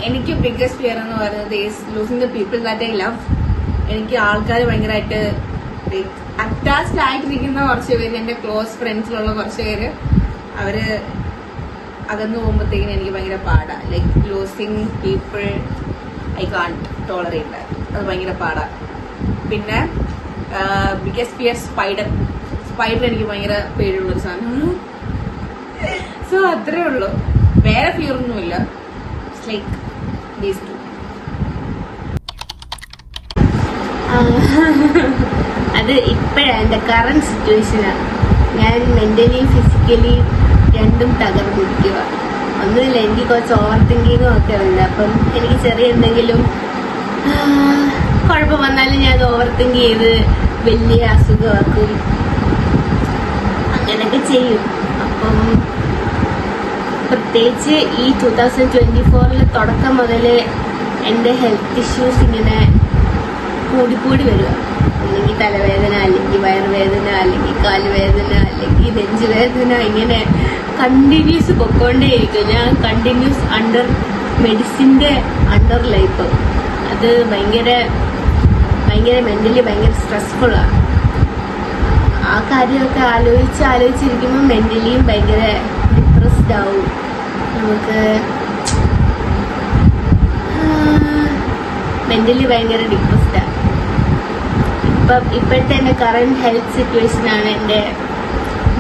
എനിക്ക് biggest fear എന്ന് പറയുന്നത് is losing the people that I love. എനിക്ക് ആൾക്കാർ ഭയങ്കരമായിട്ട് അറ്റാച്ച്ഡ് ആയിട്ടിരിക്കുന്ന കുറച്ച് പേര്, എന്റെ ക്ലോസ് ഫ്രണ്ട്സിലുള്ള കുറച്ച് പേര് അവര് അകന്നു പോകുമ്പോഴത്തേക്കിനും എനിക്ക് ഭയങ്കര പാടാ. Like losing people I can't tolerate. അത് ഭയങ്കര പാടാ. പിന്നെ ബിഗ്ഗസ്റ്റ് ഫിയർ സ്പൈഡർ എനിക്ക് ഭയങ്കര പേടിയുള്ളൊരു സാധനമാണ്. സോ അത്രേ ഉള്ളൂ, വേറെ ഫിയർ ഒന്നുമില്ല. It's like these two. അത് ഇപ്പോഴാണ് എൻ്റെ കറന്റ് സിറ്റുവേഷനാണ്. ഞാൻ മെന്റലി ഫിസിക്കലി രണ്ടും തകർന്നിരിക്കുക. ഒന്നുമില്ല, എനിക്ക് കുറച്ച് ഓവർ തിങ്കിങ്ങും ഒക്കെ ഉണ്ട്. അപ്പം എനിക്ക് ചെറിയ എന്തെങ്കിലും കുഴപ്പം വന്നാലും ഞാൻ അത് ഓവർ തിങ്ക് ചെയ്ത് വലിയ അസുഖമാക്കും, അങ്ങനെയൊക്കെ ചെയ്യും. അപ്പം പ്രത്യേകിച്ച് ഈ 2024 തുടക്കം മുതൽ എൻ്റെ ഹെൽത്ത് ഇഷ്യൂസ് ഇങ്ങനെ കൂടിക്കൂടി വരിക. അല്ലെങ്കിൽ തലവേദന, അല്ലെങ്കിൽ വയറുവേദന, അല്ലെങ്കിൽ കാലുവേദന, അല്ലെങ്കിൽ നെഞ്ചുവേദന, ഇങ്ങനെ കണ്ടിന്യൂസ് പൊക്കോണ്ടേയിരിക്കും. ഞാൻ കണ്ടിന്യൂസ് അണ്ടർ മെഡിസിൻ്റെ അണ്ടറിലായിപ്പോൾ. അത് ഭയങ്കര മെന്റലി ഭയങ്കര സ്ട്രെസ്ഫുള്ളാണ്. ആ കാര്യമൊക്കെ ആലോചിച്ചിരിക്കുമ്പോൾ മെന്റലിയും ഭയങ്കര ഡിപ്രസ്ഡ് ആവും. നമുക്ക് മെന്റലി ഭയങ്കര ഡിപ്രസ്ഡാണ്. ഇപ്പോഴത്തെ എൻ്റെ കറന്റ് ഹെൽത്ത് സിറ്റുവേഷനാണ് എൻ്റെ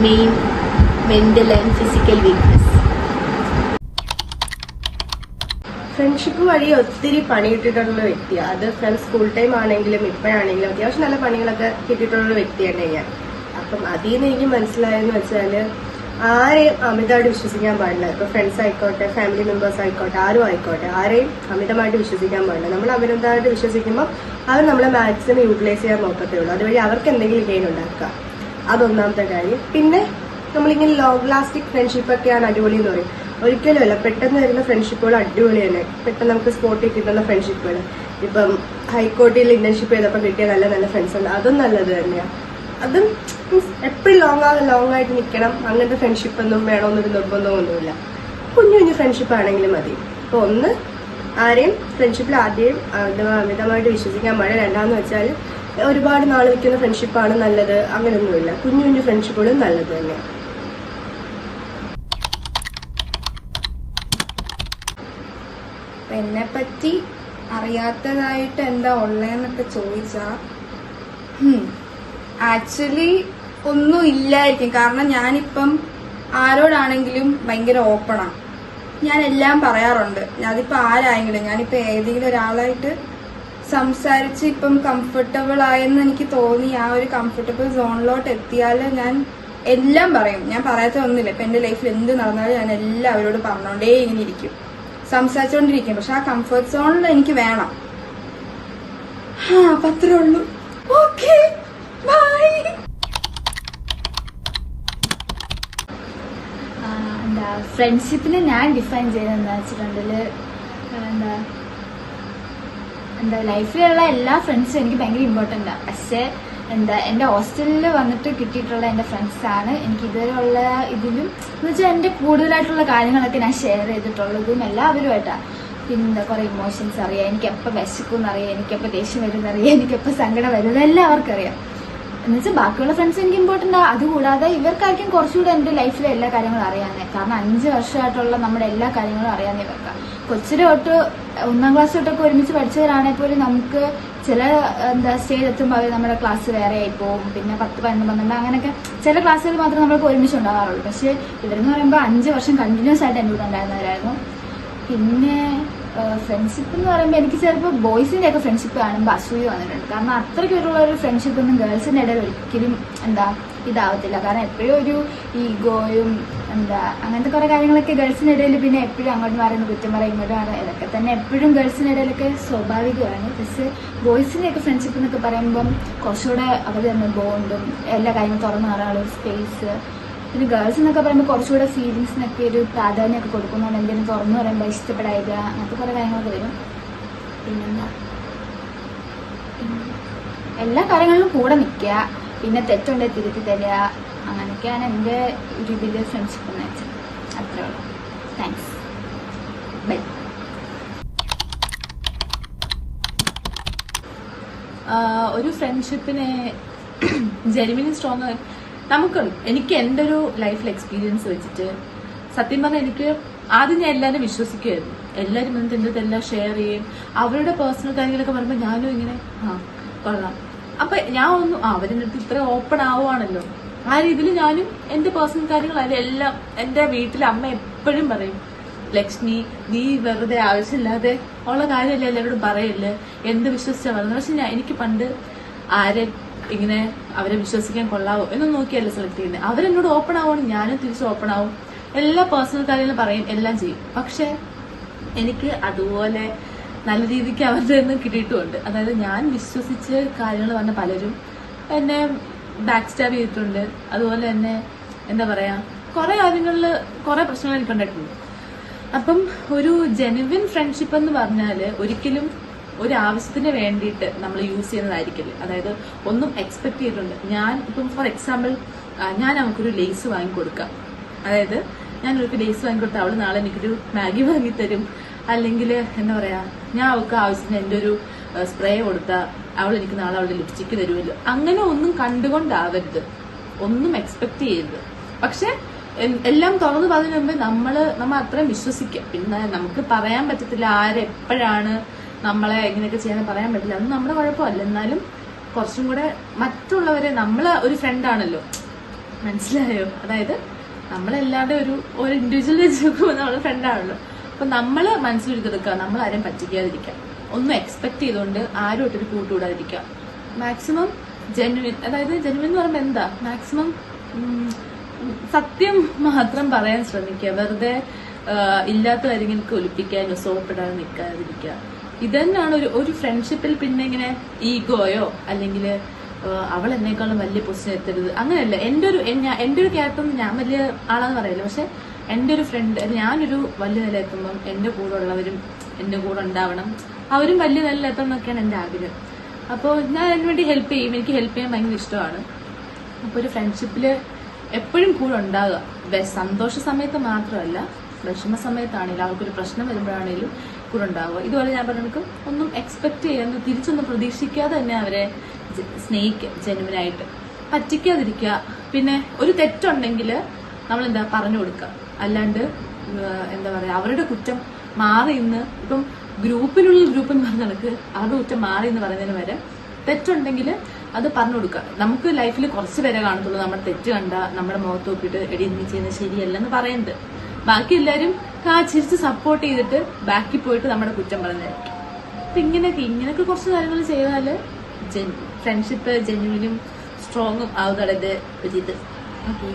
main mental and physical weakness. Friendship വഴി ഒത്തിരി പണി കിട്ടിയിട്ടുള്ള വ്യക്തിയാണ്. അത് ഫ്രണ്ട്സ് സ്കൂൾ ടൈം ആണെങ്കിലും ഇപ്പോഴാണെങ്കിലും അത്യാവശ്യം നല്ല പണികളൊക്കെ കിട്ടിയിട്ടുള്ള വ്യക്തിയാണ് ഞാൻ. അപ്പം അതിൽ നിന്ന് എനിക്ക് മനസ്സിലായെന്ന് വെച്ചാൽ ആരെയും അമിതമായിട്ട് വിശ്വസിക്കാൻ പാടില്ല. ഇപ്പൊ ഫ്രണ്ട്സ് ആയിക്കോട്ടെ, ഫാമിലി മെമ്പേഴ്സ് ആയിക്കോട്ടെ, ആരും ആയിക്കോട്ടെ, ആരെയും അമിതമായിട്ട് വിശ്വസിക്കാൻ പാടില്ല. നമ്മൾ അമിതമായിട്ട് വിശ്വസിക്കുമ്പോൾ അവർ നമ്മളെ മാക്സിമം യൂട്ടിലൈസ് ചെയ്യാൻ നോക്കത്തേ ഉള്ളൂ. അതുവഴി അവർക്ക് എന്തെങ്കിലും ഗെയിൻ ഉണ്ടാക്കുക. അതൊന്നാമത്തെ കാര്യം. പിന്നെ നമ്മളിങ്ങനെ ലോങ് ലാസ്റ്റിക് ഫ്രണ്ട്ഷിപ്പ് ഒക്കെയാണ് അടിപൊളി എന്ന് പറയും. ഒരിക്കലും അല്ല, പെട്ടെന്ന് വരുന്ന ഫ്രണ്ട്ഷിപ്പുകൾ അടിപൊളി തന്നെ. പെട്ടെന്ന് നമുക്ക് സ്പോട്ടിൽ കിട്ടുന്ന ഫ്രണ്ട്ഷിപ്പുകൾ, ഇപ്പം ഹൈക്കോടതിയിൽ ഇന്റേൺഷിപ്പ് ചെയ്തപ്പോൾ കിട്ടിയ നല്ല നല്ല ഫ്രണ്ട്സ് ഉണ്ട്, അതും നല്ലത് തന്നെയാണ്. അതും എപ്പോഴും ലോങ് ആയിട്ട് നിൽക്കണം അങ്ങനത്തെ ഫ്രണ്ട്ഷിപ്പ് ഒന്നും വേണമെന്നൊരു നിർബന്ധമൊന്നുമില്ല. കുഞ്ഞു കുഞ്ഞു ഫ്രണ്ട്ഷിപ്പ് ആണെങ്കിലും മതി. അപ്പൊ ഒന്ന്, ആരെയും ഫ്രണ്ട്ഷിപ്പിൽ ആദ്യം അമിതമായിട്ട് വിശ്വസിക്കാൻ പാടില്ല. രണ്ടാമെന്ന് വെച്ചാൽ ഒരുപാട് നാൾ നിൽക്കുന്ന ഫ്രണ്ട്ഷിപ്പാണ് നല്ലത്, അങ്ങനെയൊന്നുമില്ല. കുഞ്ഞു കുഞ്ഞു ഫ്രണ്ട്ഷിപ്പുകളും നല്ലത് തന്നെയാണ്. എന്നെ പറ്റി അറിയാത്തതായിട്ട് എന്താ ഉള്ളതെന്നൊക്കെ ചോദിച്ചാ ആക്ച്വലി ഒന്നും ഇല്ലായിരിക്കും. കാരണം ഞാനിപ്പം ആരോടാണെങ്കിലും ഭയങ്കര ഓപ്പണാണ്. ഞാൻ എല്ലാം പറയാറുണ്ട്. അതിപ്പോ ആരായെങ്കിലും, ഞാനിപ്പോ ഏതെങ്കിലും ഒരാളായിട്ട് സംസാരിച്ച് ഇപ്പം കംഫർട്ടബിൾ ആയെന്ന് എനിക്ക് തോന്നി ആ ഒരു കംഫർട്ടബിൾ സോണിലോട്ട് എത്തിയാൽ ഞാൻ എല്ലാം പറയും. ഞാൻ പറയാത്ത ഒന്നുമില്ല. ഇപ്പൊ എന്റെ ലൈഫിൽ എന്ത് നടന്നാലും ഞാൻ എല്ലാം അവരോട് പറഞ്ഞോണ്ടേ ഇങ്ങനെ ഇരിക്കും, സംസാരിച്ചോണ്ടിരിക്കും. പക്ഷെ ആ കംഫർട്ട് സോണിൽ എനിക്ക് വേണം. അപ്പൊ അത്രേ ഉള്ളൂ. Okay, bye. എന്താ ഫ്രണ്ട്ഷിപ്പിനെ ഞാൻ ഡിഫൈൻ ചെയ്യുന്നത് എന്താ വെച്ചിട്ടുണ്ടെങ്കിൽ, എന്താ ലൈഫിലുള്ള എല്ലാ ഫ്രണ്ട്സും എനിക്ക് ഭയങ്കര ഇമ്പോർട്ടൻ്റ് ആണ്. പക്ഷേ എന്റെ ഹോസ്റ്റലിൽ വന്നിട്ട് കിട്ടിയിട്ടുള്ള എന്റെ ഫ്രണ്ട്സാണ് എനിക്ക് ഇതുവരെയുള്ള ഇതിലും എന്ന് വെച്ചാൽ എന്റെ കൂടുതലായിട്ടുള്ള കാര്യങ്ങളൊക്കെ ഞാൻ ഷെയർ ചെയ്തിട്ടുള്ളതും എല്ലാവരുമായിട്ടാണ്. പിന്നെ കുറെ ഇമോഷൻസ് അറിയാം, എനിക്ക് എപ്പോൾ വിശക്കും അറിയാം, എനിക്കെപ്പോൾ ദേഷ്യം വരുന്നറിയാം, എനിക്കെപ്പോൾ സങ്കടം വരുന്നത് എല്ലാം അവർക്കറിയാം. എന്ന് വെച്ചാൽ ബാക്കിയുള്ള ഫ്രണ്ട്സ് എനിക്ക് ഇമ്പോർട്ടൻ്റ് ആണ്. അതുകൂടാതെ ഇവർക്കായിരിക്കും കുറച്ചുകൂടെ എന്റെ ലൈഫിലെ എല്ലാ കാര്യങ്ങളും അറിയാനേ. കാരണം 5 വർഷമായിട്ടുള്ള നമ്മുടെ എല്ലാ കാര്യങ്ങളും അറിയാനേ ഇവർക്കാം. കൊച്ചിലെ തൊട്ട് 1ാം ക്ലാസ് തൊട്ടൊക്കെ ഒരുമിച്ച് പഠിച്ചവരാണെങ്കിൽ പോലും നമുക്ക് ചില സ്റ്റേജ് എത്തുമ്പോൾ അവർ നമ്മുടെ ക്ലാസ് വേറെ ആയി പോകും. പിന്നെ 10, 11, 12 അങ്ങനെയൊക്കെ ചില ക്ലാസ്സുകൾ മാത്രമേ നമ്മൾക്ക് ഒരുമിച്ച് ഉണ്ടാകാറുള്ളൂ. പക്ഷെ ഇവരെന്ന് പറയുമ്പോൾ 5 വർഷം കണ്ടിന്യൂസ് ആയിട്ട് എൻ്റെ കൂടെ ഉണ്ടായിരുന്നവരായിരുന്നു. പിന്നെ ഫ്രണ്ട്ഷിപ്പ് എന്ന് പറയുമ്പോൾ എനിക്ക് ചിലപ്പോൾ ബോയ്സിന്റെ ഒക്കെ ഫ്രണ്ട്ഷിപ്പ് കാണുമ്പോൾ അസൂയ വന്നിട്ടുണ്ട്. കാരണം അത്രയ്ക്കുള്ള ഒരു ഫ്രണ്ട്ഷിപ്പ് ഒന്നും ഗേൾസിന്റെ ഇടയിൽ ഒരിക്കലും ഇതാവത്തില്ല. കാരണം എപ്പോഴും ഒരു ഈഗോയും അങ്ങനത്തെ കുറെ കാര്യങ്ങളൊക്കെ ഗേൾസിന്റെ ഇടയിൽ, പിന്നെ എപ്പോഴും അങ്ങോട്ട് മാറുന്ന കുറ്റം പറയും, ഇങ്ങോട്ട് മാറും, ഇതൊക്കെ തന്നെ എപ്പോഴും ഗേൾസിന്റെ ഇടയിലൊക്കെ സ്വാഭാവികമാണ്. പക്ഷെ ബോയ്സിന്റെ ഒക്കെ ഫ്രണ്ട്ഷിപ്പ് എന്നൊക്കെ പറയുമ്പം കുറച്ചുകൂടെ അവർ തന്നെ ബോണ്ടും എല്ലാ കാര്യങ്ങളും തുറന്നു പറയാനുള്ള ഒരു സ്പേസ്. പിന്നെ ഗേൾസ് എന്നൊക്കെ പറയുമ്പോൾ കുറച്ചുകൂടെ ഫീലിങ്സിനൊക്കെ ഒരു പ്രാധാന്യമൊക്കെ കൊടുക്കുന്നതുകൊണ്ട് എന്തെങ്കിലും തുറന്നു പറയുമ്പോൾ ഇഷ്ടപ്പെടായില്ല, അങ്ങനത്തെ കുറെ കാര്യങ്ങളൊക്കെ വരും. പിന്നെന്താ, എല്ലാ കാര്യങ്ങളിലും കൂടെ നിൽക്കുക, പിന്നെ തെറ്റുണ്ടെങ്കിൽ തിരുത്തി തരിക, അങ്ങനെയൊക്കെയാണ് എൻ്റെ ഒരു ഇതിൽ ഫ്രണ്ട്ഷിപ്പ് എന്ന് വെച്ചാൽ. അത്രേ ഉള്ളൂ. Thanks, bye. ഒരു ഫ്രണ്ട്ഷിപ്പിനെ ജെനുവിനി സ്ട്രോങ് എനിക്ക് എൻ്റെ ഒരു ലൈഫിൽ എക്സ്പീരിയൻസ് വെച്ചിട്ട് സത്യം പറഞ്ഞാൽ എനിക്ക് ആദ്യം ഞാൻ എല്ലാവരും വിശ്വസിക്കുമായിരുന്നു. എല്ലാവരും എന്നിട്ട് എൻ്റെ അടുത്ത് എല്ലാം ഷെയർ ചെയ്യും. അവരുടെ പേഴ്സണൽ കാര്യങ്ങളൊക്കെ പറയുമ്പോൾ ഞാനും ഇങ്ങനെ കൊള്ളാം. അപ്പൊ ഞാൻ അവരുടെ അടുത്ത് ഇത്ര ഓപ്പൺ ആവുകയാണല്ലോ, ആ രീതിയിൽ ഞാനും എന്റെ പേഴ്സണൽ കാര്യങ്ങളായാലും എല്ലാം എന്റെ വീട്ടിലെ അമ്മ എപ്പോഴും പറയും, ലക്ഷ്മി നീ വെറുതെ ആവശ്യമില്ലാതെ ഉള്ള കാര്യമല്ല എല്ലാവരോടും പറയല്ലേ, എന്ത് വിശ്വസിച്ചാ പറയുന്നത്. പക്ഷെ എനിക്ക് പണ്ട് ആരെ ഇങ്ങനെ അവരെ വിശ്വസിക്കാൻ കൊള്ളാവോ എന്നൊന്നും നോക്കിയല്ല സെലക്ട് ചെയ്യുന്നത്. അവരെന്നോട് ഓപ്പൺ ആവുകയാണ്, ഞാനും തിരിച്ച് ഓപ്പൺ ആവും, എല്ലാ പേഴ്സണൽ കാര്യങ്ങളും പറയും, എല്ലാം ചെയ്യും. പക്ഷെ എനിക്ക് അതുപോലെ നല്ല രീതിക്ക് അവരുടെ നിന്ന് കിട്ടിയിട്ടുമുണ്ട്. അതായത് ഞാൻ വിശ്വസിച്ച് കാര്യങ്ങൾ പറഞ്ഞ പലരും എന്നെ ബാക്ക് സ്റ്റാബ് ചെയ്തിട്ടുണ്ട്. അതുപോലെ തന്നെ എന്താ പറയാ, കുറെ കാര്യങ്ങളിൽ കുറെ പ്രശ്നങ്ങൾ എനിക്കുണ്ടായിട്ടുണ്ട്. അപ്പം ഒരു ജെനുവിൻ ഫ്രണ്ട്ഷിപ്പ് എന്ന് പറഞ്ഞാല് ഒരിക്കലും ഒരു ആവശ്യത്തിന് വേണ്ടിയിട്ട് നമ്മൾ യൂസ് ചെയ്യുന്നതായിരിക്കില്ല. അതായത് ഒന്നും എക്സ്പെക്ട് ചെയ്തിട്ടുണ്ട്. ഞാൻ ഇപ്പം ഫോർ എക്സാമ്പിൾ ഞാൻ നമുക്കൊരു ലേസ് വാങ്ങിക്കൊടുക്കാം. അതായത് ഞാൻ ഒരു ലേസ് വാങ്ങിക്കൊടുത്താൽ അവള് നാളെ എനിക്കൊരു മാഗി വാങ്ങിത്തരും, അല്ലെങ്കിൽ എന്താ പറയാ ഞാൻ അവൾക്ക് ആവശ്യത്തിന് എൻ്റെ ഒരു സ്പ്രേ കൊടുത്താൽ അവൾ എനിക്ക് നാളെ അവളുടെ ലിപ്സ്റ്റിക്ക് തരുമല്ലോ. അങ്ങനെ ഒന്നും കണ്ടുകൊണ്ടാവരുത്, ഒന്നും എക്സ്പെക്ട് ചെയ്യരുത്. പക്ഷെ എല്ലാം തുറന്നു പറഞ്ഞതിന് മുമ്പേ നമ്മൾ അത്രയും വിശ്വസിക്കാം. പിന്നെ നമുക്ക് പറയാൻ പറ്റത്തില്ല ആരെപ്പോഴാണ് നമ്മളെ എങ്ങനെയൊക്കെ ചെയ്യാൻ പറയാൻ പറ്റില്ല, അത് നമ്മുടെ കുഴപ്പമല്ല. എന്നാലും കുറച്ചും കൂടെ മറ്റുള്ളവരെ, നമ്മള് ഒരു ഫ്രണ്ടാണല്ലോ, മനസ്സിലായോ? അതായത് നമ്മളെല്ലാവരുടെ ഒരു ഇൻഡിവിജ്വൽ വെച്ച് നോക്കുമ്പോൾ നമ്മള് ഫ്രണ്ടാണല്ലോ. അപ്പൊ നമ്മള് മനസ്സിലെടുത്തെടുക്കുക, നമ്മൾ ആരെയും പറ്റിക്കാതിരിക്കാം, ഒന്നും എക്സ്പെക്ട് ചെയ്തുകൊണ്ട് ആരും ഒട്ടൊരു കൂട്ടുകൂടാതിരിക്കാം. മാക്സിമം ജെന്യുവിൻ, അതായത് ജെന്യുവിൻ എന്ന് പറയുമ്പോൾ എന്താ, മാക്സിമം സത്യം മാത്രം പറയാൻ ശ്രമിക്കുക. വെറുതെ ഇല്ലാത്ത കാര്യങ്ങൾക്ക് ഒലിപ്പിക്കാനോ സോപ്പിടാനോ നിൽക്കാതിരിക്കുക. ഇതന്നെയാണ് ഒരു ഫ്രണ്ട്ഷിപ്പിൽ. പിന്നെ ഇങ്ങനെ ഈഗോയോ അല്ലെങ്കിൽ അവൾ എന്നെക്കാളും വലിയ പൊസിഷൻ എത്തരുത്, അങ്ങനെയല്ല. എൻ്റെ ഒരു ക്യാരക്ടർ ഞാൻ വലിയ ആളാന്ന് പറയില്ല, പക്ഷെ എൻ്റെ ഒരു ഫ്രണ്ട്, ഞാനൊരു വലിയ നില എത്തുമ്പം എൻ്റെ കൂടെ ഉള്ളവരും എൻ്റെ കൂടെ ഉണ്ടാവണം, അവരും വലിയ നില എത്തണം എന്നൊക്കെയാണ് എൻ്റെ ആഗ്രഹം. അപ്പോൾ ഞാൻ അതിനുവേണ്ടി ഹെൽപ്പ് ചെയ്യും, എനിക്ക് ഹെൽപ്പ് ചെയ്യാൻ ഭയങ്കര ഇഷ്ടമാണ്. അപ്പോൾ ഒരു ഫ്രണ്ട്ഷിപ്പില് എപ്പോഴും കൂടെ ഉണ്ടാകുക. സന്തോഷ സമയത്ത് മാത്രമല്ല, വിഷമ സമയത്താണെങ്കിലും അവർക്കൊരു പ്രശ്നം വരുമ്പോഴാണെങ്കിലും കൂടെ ഉണ്ടാവുക. ഇതുപോലെ ഞാൻ പറഞ്ഞ ഒന്നും എക്സ്പെക്ട് ചെയ്യാൻ, തിരിച്ചൊന്നും പ്രതീക്ഷിക്കാതെ തന്നെ അവരെ സ്നേഹിക്കുക, ജെനുവിനായിട്ട് പറ്റിക്കാതിരിക്കുക. പിന്നെ ഒരു തെറ്റുണ്ടെങ്കിൽ നമ്മളെന്താ പറഞ്ഞു കൊടുക്കുക. അല്ലാണ്ട് എന്താ പറയാ അവരുടെ കുറ്റം മാറി ഇന്ന് ഇപ്പം ഗ്രൂപ്പിനുള്ളിൽ ഗ്രൂപ്പ് എന്ന് പറഞ്ഞ കണക്ക് അവരുടെ കുറ്റം മാറി എന്ന് പറയുന്നതിന് വരെ തെറ്റുണ്ടെങ്കിൽ അത് പറഞ്ഞു കൊടുക്കുക. നമുക്ക് ലൈഫിൽ കുറച്ച് പേരെ കാണത്തുള്ളൂ നമ്മുടെ തെറ്റ് കണ്ട നമ്മുടെ മുഖത്ത് നോക്കിയിട്ട് എടി നീ ചെയ്യുന്നത് ശരിയല്ലെന്ന് പറയുന്നത്. ബാക്കി എല്ലാവരും ചിരിച്ച് സപ്പോർട്ട് ചെയ്തിട്ട് ബാക്കിൽ പോയിട്ട് നമ്മുടെ കുറ്റം പറഞ്ഞായിരിക്കും. അപ്പൊ ഇങ്ങനെയൊക്കെ കുറച്ച് കാര്യങ്ങൾ ചെയ്താല് ഫ്രണ്ട്ഷിപ്പ് ജെന്യുവിനും സ്ട്രോങ്ങും ആവുന്നതാണ് എന്റെ ഒരു ഇത്. ഓക്കെ.